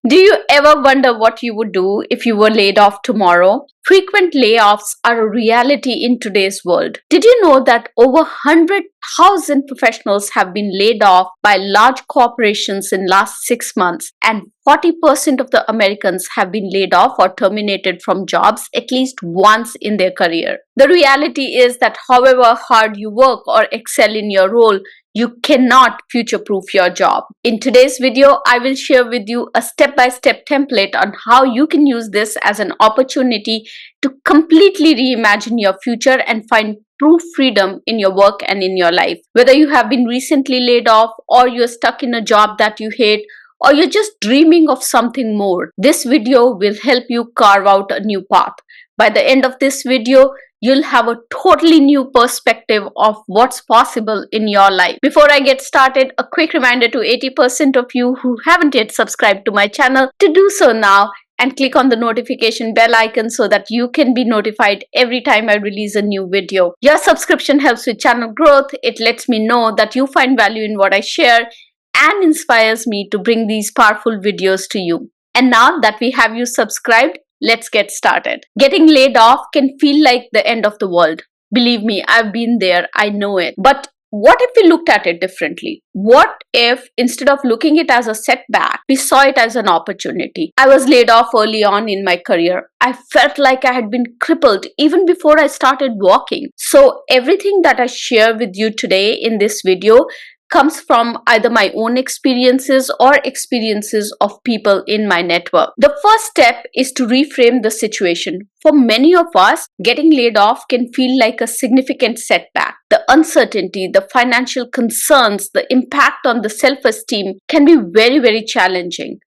Do you ever wonder what you would do if you were laid off tomorrow? Frequent layoffs are a reality in today's world. Did you know that over 100,000 professionals have been laid off by large corporations in last 6 months, and 40% of the Americans have been laid off or terminated from jobs at least once in their career? The reality is that however hard you work or excel in your role, you cannot future-proof your job. In today's video, I will share with you a step-by-step template on how you can use this as an opportunity to completely reimagine your future and find true freedom in your work and in your life. Whether you have been recently laid off, or you're stuck in a job that you hate, or you're just dreaming of something more, this video will help you carve out a new path. By the end of this video, you'll have a totally new perspective of what's possible in your life. Before I get started, a quick reminder to 80% of you who haven't yet subscribed to my channel to do so now and click on the notification bell icon so that you can be notified every time I release a new video. Your subscription helps with channel growth. It lets me know that you find value in what I share and inspires me to bring these powerful videos to you. And now that we have you subscribed, let's get started. Getting laid off can feel like the end of the world. Believe me, I've been there, I know it. But what if we looked at it differently? What if instead of looking at it as a setback, we saw it as an opportunity? I was laid off early on in my career. I felt like I had been crippled even before I started walking. So everything that I share with you today in this video comes from either my own experiences or experiences of people in my network. The first step is to reframe the situation. For many of us, getting laid off can feel like a significant setback. The uncertainty, the financial concerns, the impact on the self-esteem can be very, very challenging.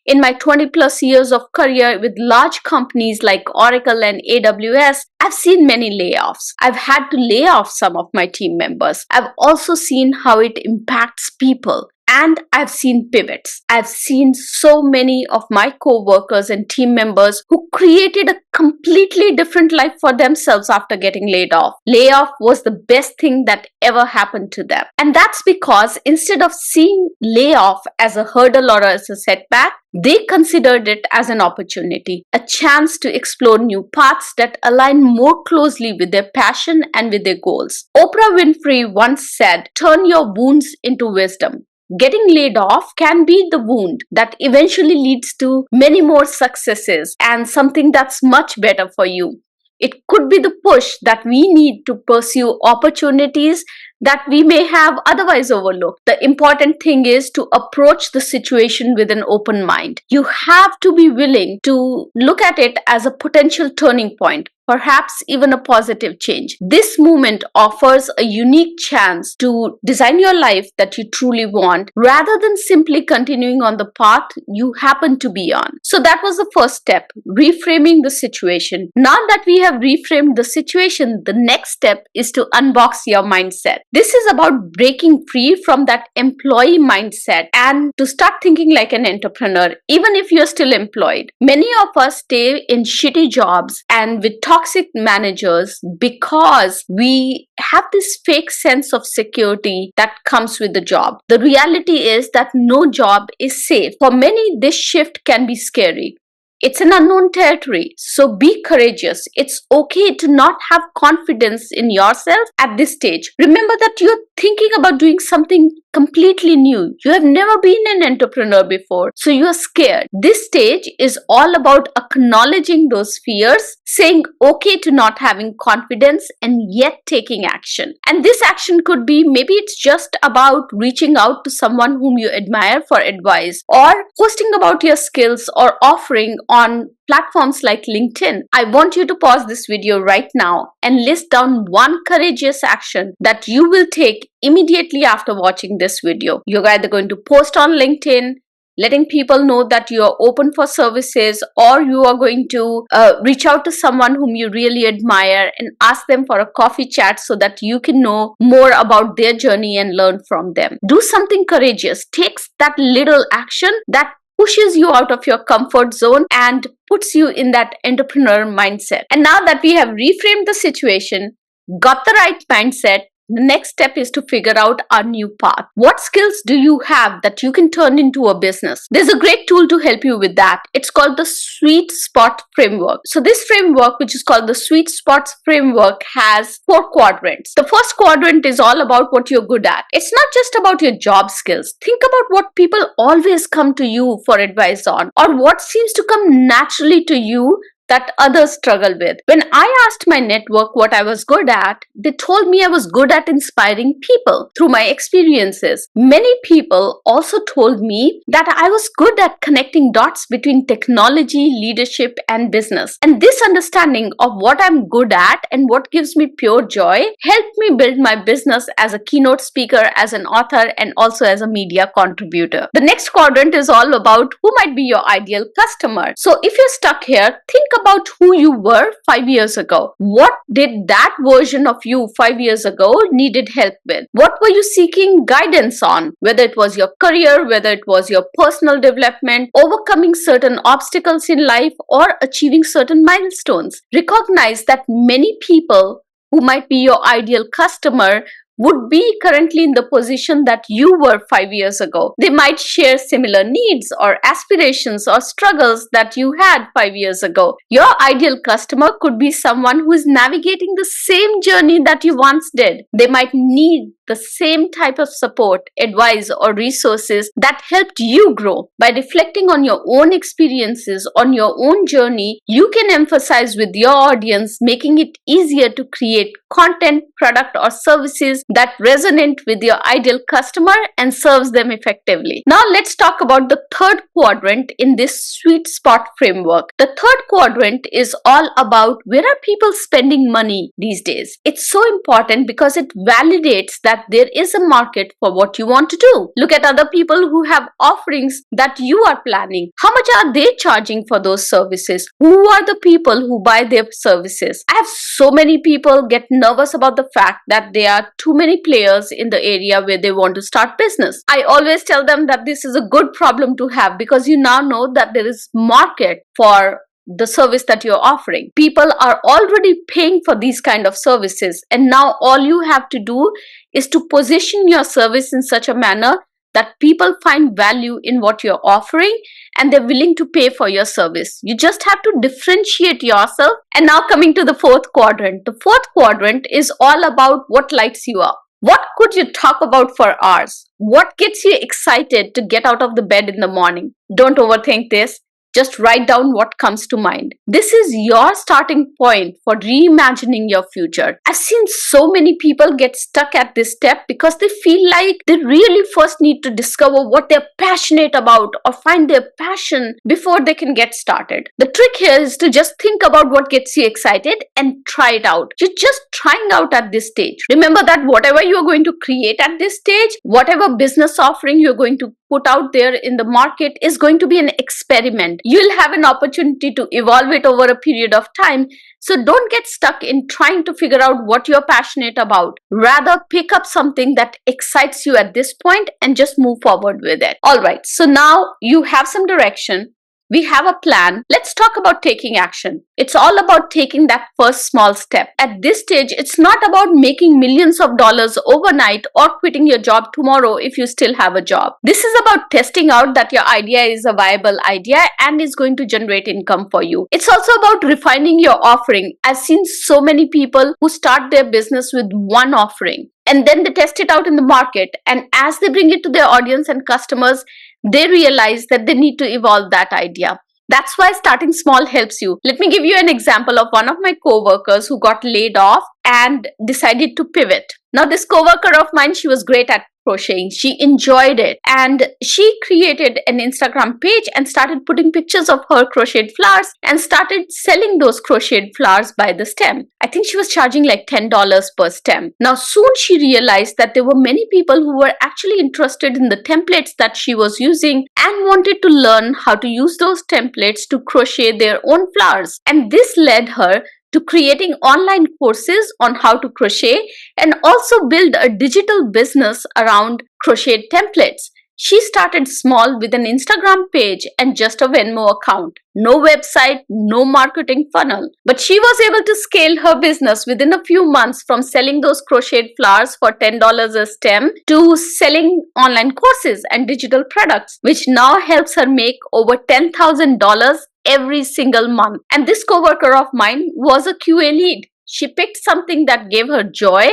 In my 20 plus years of career with large companies like Oracle and AWS, I've seen many layoffs. I've had to lay off some of my team members. I've also seen how it impacts people. And I've seen pivots. I've seen so many of my co-workers and team members who created a completely different life for themselves after getting laid off. Layoff was the best thing that ever happened to them. And that's because instead of seeing layoff as a hurdle or as a setback, they considered it as an opportunity, a chance to explore new paths that align more closely with their passion and with their goals. Oprah Winfrey once said, "Turn your wounds into wisdom." Getting laid off can be the wound that eventually leads to many more successes and something that's much better for you. It could be the push that we need to pursue opportunities that we may have otherwise overlooked. The important thing is to approach the situation with an open mind. You have to be willing to look at it as a potential turning point, perhaps even a positive change. This moment offers a unique chance to design your life that you truly want rather than simply continuing on the path you happen to be on. So that was the first step, reframing the situation. Now that we have reframed the situation, the next step is to unbox your mindset. This is about breaking free from that employee mindset and to start thinking like an entrepreneur, even if you're still employed. Many of us stay in shitty jobs and with toxic managers because we have this fake sense of security that comes with the job. The reality is that no job is safe. For many, this shift can be scary. It's an unknown territory, so be courageous. It's okay to not have confidence in yourself at this stage. Remember that you're thinking about doing something completely new. You have never been an entrepreneur before, so you're scared. This stage is all about acknowledging those fears, saying okay to not having confidence, and yet taking action. And this action could be, maybe it's just about reaching out to someone whom you admire for advice, or posting about your skills, or offering on platforms like LinkedIn. I want you to pause this video right now and list down one courageous action that you will take immediately after watching this video. You're either going to post on LinkedIn, letting people know that you are open for services, or you are going to reach out to someone whom you really admire and ask them for a coffee chat so that you can know more about their journey and learn from them. Do something courageous. Take that little action that pushes you out of your comfort zone and puts you in that entrepreneur mindset. And now that we have reframed the situation, got the right mindset, The next step is to figure out our new path. What skills do you have that you can turn into a business? There's a great tool to help you with that. It's called the Sweet Spot Framework. So this framework, which is called the Sweet Spots Framework, has 4 quadrants. The first quadrant is all about what you're good at. It's not just about your job skills. Think about what people always come to you for advice on, or what seems to come naturally to you that others struggle with. When I asked my network what I was good at, they told me I was good at inspiring people through my experiences. Many people also told me that I was good at connecting dots between technology, leadership, and business. And this understanding of what I'm good at and what gives me pure joy helped me build my business as a keynote speaker, as an author, and also as a media contributor. The next quadrant is all about who might be your ideal customer. So if you're stuck here, think about who you were 5 years ago. What did that version of you 5 years ago needed help with? What were you seeking guidance on? Whether it was your career, whether it was your personal development, overcoming certain obstacles in life, or achieving certain milestones. Recognize that many people who might be your ideal customer would be currently in the position that you were 5 years ago. They might share similar needs or aspirations or struggles that you had 5 years ago. Your ideal customer could be someone who is navigating the same journey that you once did. They might need the same type of support, advice, or resources that helped you grow. By reflecting on your own experiences, on your own journey, you can emphasize with your audience, making it easier to create content, product, or services that resonate with your ideal customer and serves them effectively. Now let's talk about the third quadrant in this sweet spot framework. The third quadrant is all about where are people spending money these days. It's so important because it validates that there is a market for what you want to do. Look at other people who have offerings that you are planning. How much are they charging for those services? Who are the people who buy their services? I have so many people get nervous about the fact that there are too many players in the area where they want to start business. I always tell them that this is a good problem to have because you now know that there is market for the service that you're offering. People are already paying for these kind of services, and now all you have to do is to position your service in such a manner that people find value in what you're offering and they're willing to pay for your service. You just have to differentiate yourself. And now coming to the fourth quadrant. The fourth quadrant is all about what lights you up. What could you talk about for hours? What gets you excited to get out of the bed in the morning? Don't overthink this. Just write down what comes to mind. This is your starting point for reimagining your future. I've seen so many people get stuck at this step because they feel like they really first need to discover what they're passionate about or find their passion before they can get started. The trick here is to just think about what gets you excited and try it out. You're just trying out at this stage. Remember that whatever you're going to create at this stage, whatever business offering you're going to put out there in the market is going to be an experiment. You'll have an opportunity to evolve it over a period of time. So don't get stuck in trying to figure out what you're passionate about. Rather, pick up something that excites you at this point and just move forward with it. All right, so now you have some direction. We have a plan. Let's talk about taking action. It's all about taking that first small step. At this stage, it's not about making millions of dollars overnight or quitting your job tomorrow if you still have a job. This is about testing out that your idea is a viable idea and is going to generate income for you. It's also about refining your offering. I've seen so many people who start their business with one offering and then they test it out in the market, and as they bring it to their audience and customers, they realize that they need to evolve that idea. That's why starting small helps you. Let me give you an example of one of my co-workers who got laid off and decided to pivot. Now this co-worker of mine, she was great at crocheting. She enjoyed it and she created an Instagram page and started putting pictures of her crocheted flowers and started selling those crocheted flowers by the stem. I think she was charging like $10 per stem. Now soon she realized that there were many people who were actually interested in the templates that she was using and wanted to learn how to use those templates to crochet their own flowers. And this led her to creating online courses on how to crochet and also build a digital business around crochet templates. She started small with an Instagram page and just a Venmo account. No website, no marketing funnel. But she was able to scale her business within a few months, from selling those crocheted flowers for $10 a stem to selling online courses and digital products, which now helps her make over $10,000 every single month. And this coworker of mine was a QA lead. She picked something that gave her joy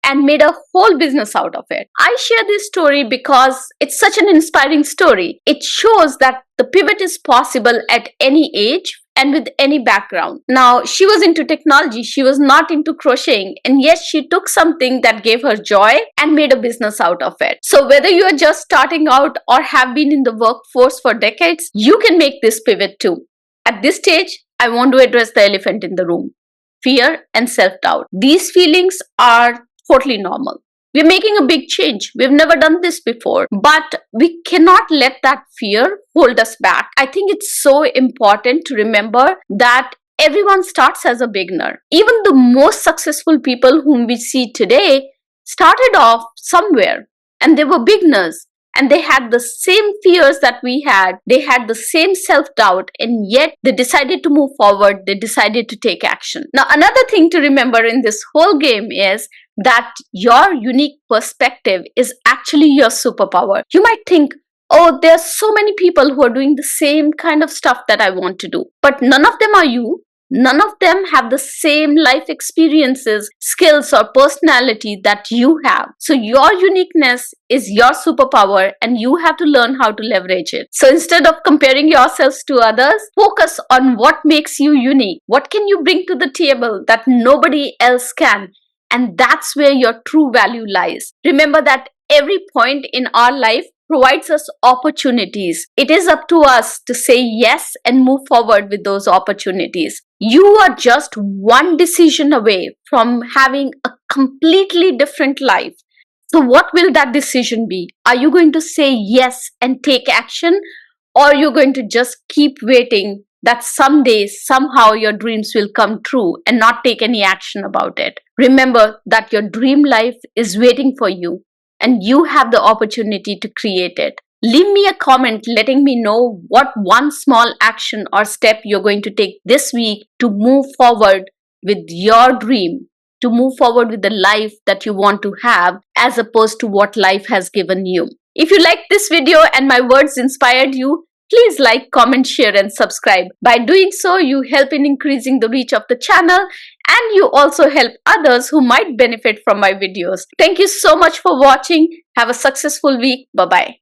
and made a whole business out of it. I share this story because it's such an inspiring story. It shows that the pivot is possible at any age and with any background. Now, she was into technology, she was not into crocheting, and yes, she took something that gave her joy and made a business out of it. So whether you are just starting out or have been in the workforce for decades, you can make this pivot too. At this stage, I want to address the elephant in the room: fear and self-doubt. These feelings are totally normal. We're making a big change. We've never done this before, but we cannot let that fear hold us back. I think it's so important to remember that everyone starts as a beginner. Even the most successful people whom we see today started off somewhere, and they were beginners. And they had the same fears that we had. They had the same self-doubt, and yet they decided to move forward. They decided to take action. Now, another thing to remember in this whole game is that your unique perspective is actually your superpower. You might think, oh, there's so many people who are doing the same kind of stuff that I want to do, but none of them are you. None of them have the same life experiences, skills, or personality that you have. So your uniqueness is your superpower, and you have to learn how to leverage it. So instead of comparing yourselves to others, focus on what makes you unique. What can you bring to the table that nobody else can? And that's where your true value lies. Remember that every point in our life provides us opportunities. It is up to us to say yes and move forward with those opportunities. You are just one decision away from having a completely different life. So what will that decision be? Are you going to say yes and take action, or are you going to just keep waiting that someday, somehow your dreams will come true and not take any action about it? Remember that your dream life is waiting for you, and you have the opportunity to create it. Leave me a comment letting me know what one small action or step you're going to take this week to move forward with your dream, to move forward with the life that you want to have, as opposed to what life has given you. If you liked this video and my words inspired you, please like, comment, share, and subscribe. By doing so, you help in increasing the reach of the channel, and you also help others who might benefit from my videos. Thank you so much for watching. Have a successful week. Bye-bye.